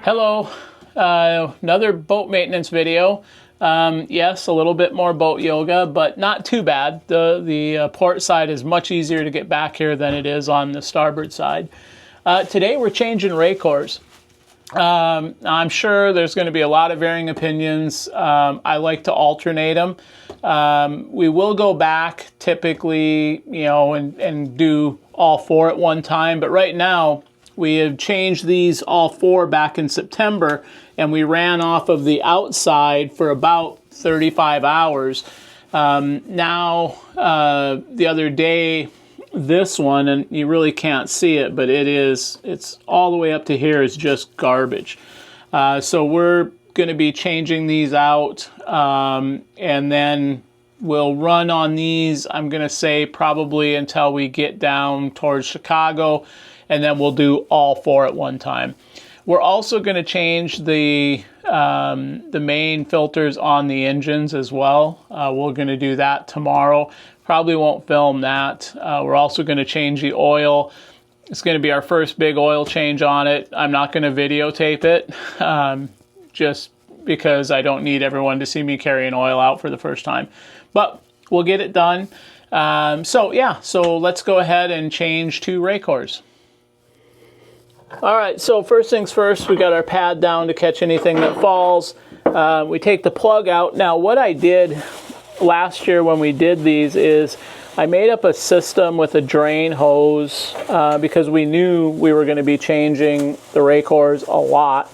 Hello, another boat maintenance video. Yes, a little bit more boat yoga, but not too bad. The port side is much easier to get back here than it is on the starboard side. Today we're changing Racors. I'm sure there's going to be a lot of varying opinions. I like to alternate them. We will go back typically, and do all four at one time, but right now we have changed these all four back in September, and we ran off of the outside for about 35 hours. Now, the other day, this one, and you really can't see it, but it's all the way up to here is just garbage. So we're going to be changing these out, and then we'll run on these, I'm going to say, probably until we get down towards Chicago, and then we'll do all four at one time. We're also going to change the main filters on the engines as well. We're going to do that tomorrow. Probably won't film that. We're also going to change the oil. It's going to be our first big oil change on it. I'm not going to videotape it, just because I don't need everyone to see me carrying oil out for the first time. But we'll get it done. So let's go ahead and change to Racors. All right, so first things first, we got our pad down to catch anything that falls. We take the plug out. Now, what I did last year when we did these is I made up a system with a drain hose because we knew we were going to be changing the Racors a lot.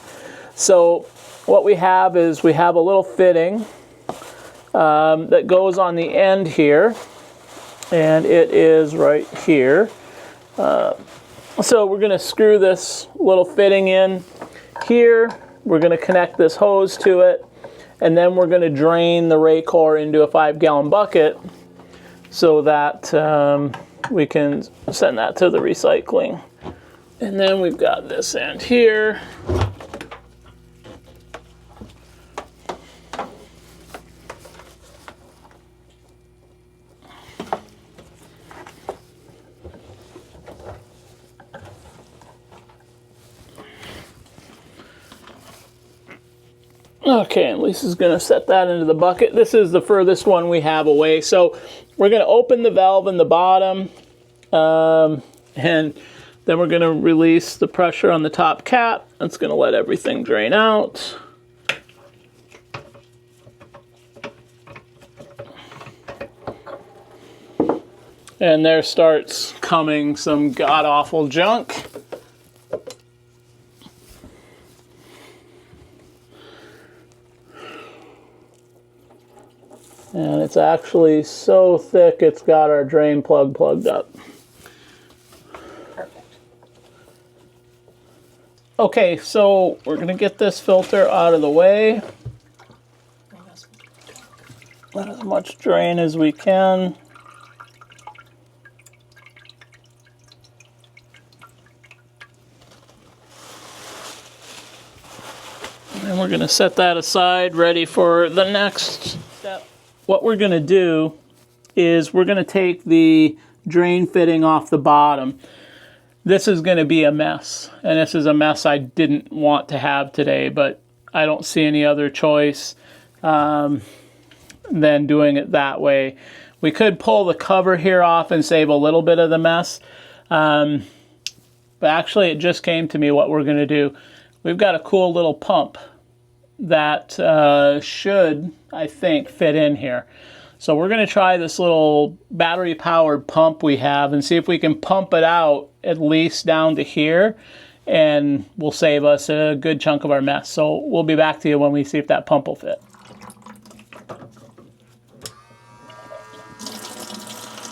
So what we have is we have a little fitting that goes on the end here, and it is right here. So we're going to screw this little fitting in here. We're going to connect this hose to it, and then we're going to drain the Racor into a 5-gallon bucket so that we can send that to the recycling. And then we've got this end here. Okay, and Lisa's going to set that into the bucket. This is the furthest one we have away. So we're going to open the valve in the bottom, and then we're going to release the pressure on the top cap. That's going to let everything drain out. And there starts coming some god-awful junk. And it's actually so thick, it's got our drain plug plugged up. Perfect. Okay, so we're going to get this filter out of the way. Let as much drain as we can. And we're going to set that aside, ready for the next step. What we're going to do is we're going to take the drain fitting off the bottom. This is going to be a mess, and this is a mess I didn't want to have today, but I don't see any other choice than doing it that way. We could pull the cover here off and save a little bit of the mess, but actually it just came to me what we're going to do. We've got a cool little pump that should, I think, fit in here. So we're going to try this little battery-powered pump we have and see if we can pump it out at least down to here, and will save us a good chunk of our mess. So we'll be back to you when we see if that pump will fit.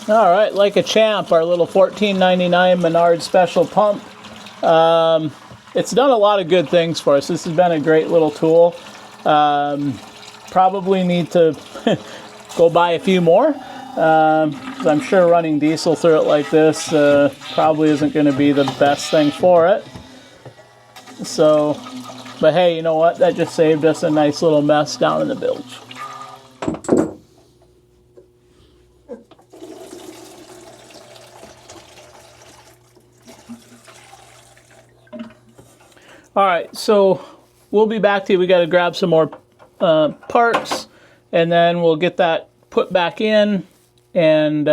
All right, like a champ, our little $14.99 Menards special pump. It's done a lot of good things for us. This has been a great little tool. Probably need to go buy a few more. I'm sure running diesel through it like this probably isn't going to be the best thing for it. So, but hey, you know what? That just saved us a nice little mess down in the bilge. All right, so we'll be back to you. We got to grab some more parts, and then we'll get that put back in, and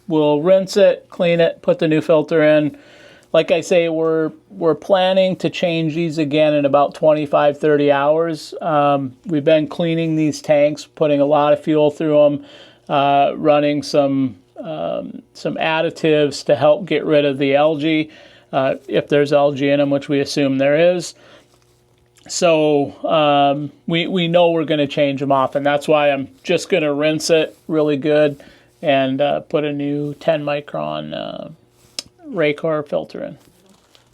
we'll rinse it, clean it, put the new filter in. Like I say, we're planning to change these again in about 25-30 hours. We've been cleaning these tanks, putting a lot of fuel through them, running some additives to help get rid of the algae, if there's algae in them, which we assume there is. So we know we're going to change them off, and that's why I'm just going to rinse it really good and put a new 10 micron Racor filter in.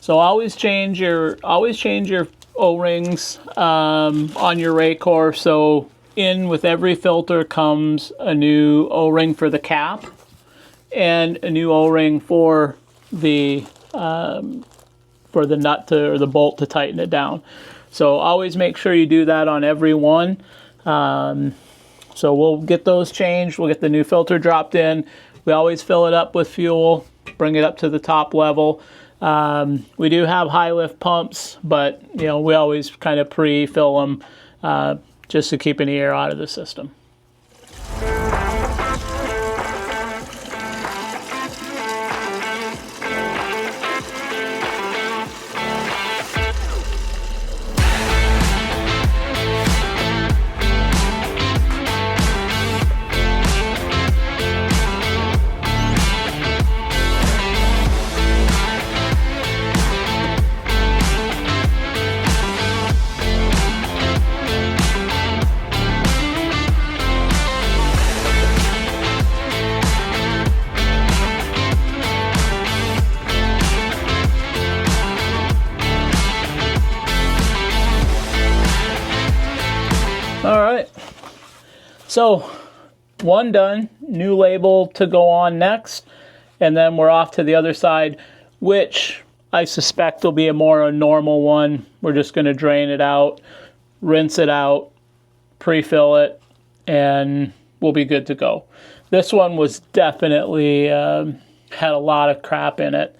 So always change your O-rings on your Racor. So in with every filter comes a new O-ring for the cap and a new O-ring for the nut or the bolt to tighten it down. So always make sure you do that on every one. So we'll get those changed. We'll get the new filter dropped in. We always fill it up with fuel, bring it up to the top level. We do have high lift pumps, but we always kind of pre-fill them just to keep any air out of the system. All right, so one done, new label to go on next, and then we're off to the other side, which I suspect will be a normal one. We're just going to drain it out, rinse it out, pre-fill it, and we'll be good to go. This one was definitely had a lot of crap in it,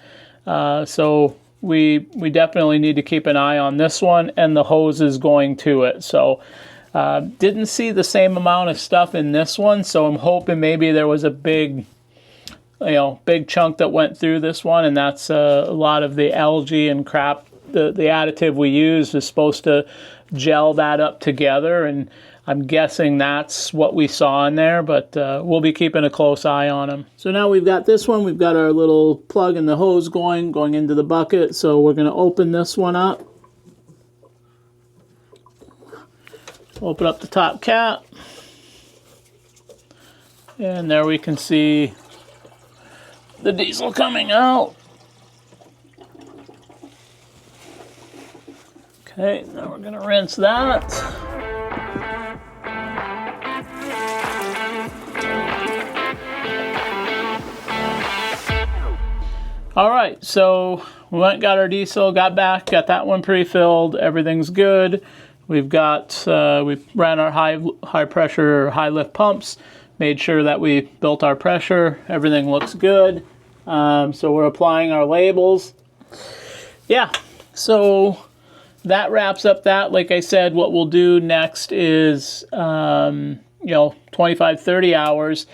so we definitely need to keep an eye on this one and the hoses going to it. So didn't see the same amount of stuff in this one, so I'm hoping maybe there was a big chunk that went through this one, and that's a lot of the algae and crap. The additive we used is supposed to gel that up together, and I'm guessing that's what we saw in there, but we'll be keeping a close eye on them. So now we've got this one. We've got our little plug and the hose going into the bucket, so we're going to open this one up. Open up the top cap, and there we can see the diesel coming out. Okay, now we're going to rinse that. All right, so we went and got our diesel, got back, got that one pre-filled, everything's good. We've got, we ran our high pressure, high lift pumps, made sure that we built our pressure. Everything looks good. So we're applying our labels. Yeah, so that wraps up that. Like I said, what we'll do next is, 25-30 hours.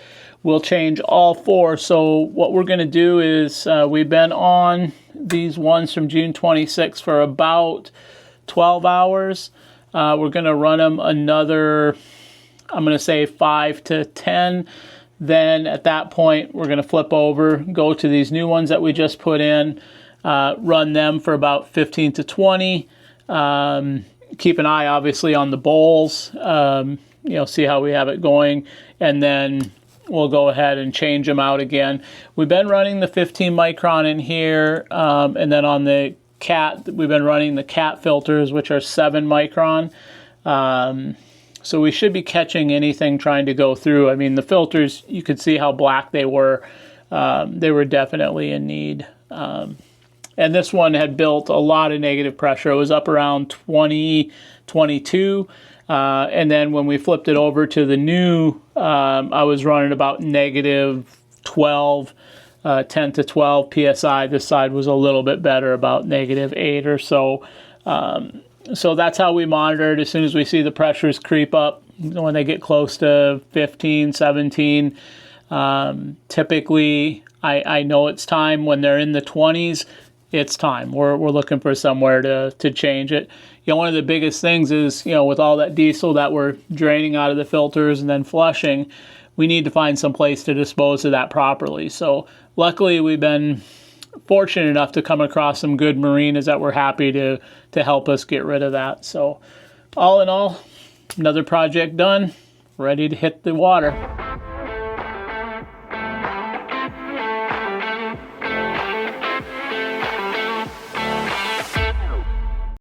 We'll change all four. So what we're going to do is, we've been on these ones from June 26th for about 12 hours. We're going to run them another, I'm going to say 5 to 10. Then at that point, we're going to flip over, go to these new ones that we just put in, run them for about 15 to 20. Keep an eye, obviously, on the bowls, see how we have it going. And then we'll go ahead and change them out again. We've been running the 15 micron in here, and then on the cat, we've been running the cat filters, which are 7 micron. So we should be catching anything trying to go through. I mean, the filters, you could see how black they were. They were definitely in need. And this one had built a lot of negative pressure. It was up around 20, 22. And then when we flipped it over to the new, I was running about negative 12, 10 to 12 PSI. This side was a little bit better, about negative 8 or so. So that's how we monitor it. As soon as we see the pressures creep up, when they get close to 15, 17, typically I know it's time. When they're in the 20s, it's time. We're looking for somewhere to change it. You know, one of the biggest things is, you know, with all that diesel that we're draining out of the filters and then flushing, we need to find some place to dispose of that properly. So luckily we've been fortunate enough to come across some good marinas that were happy to help us get rid of that. So all in all, another project done, ready to hit the water.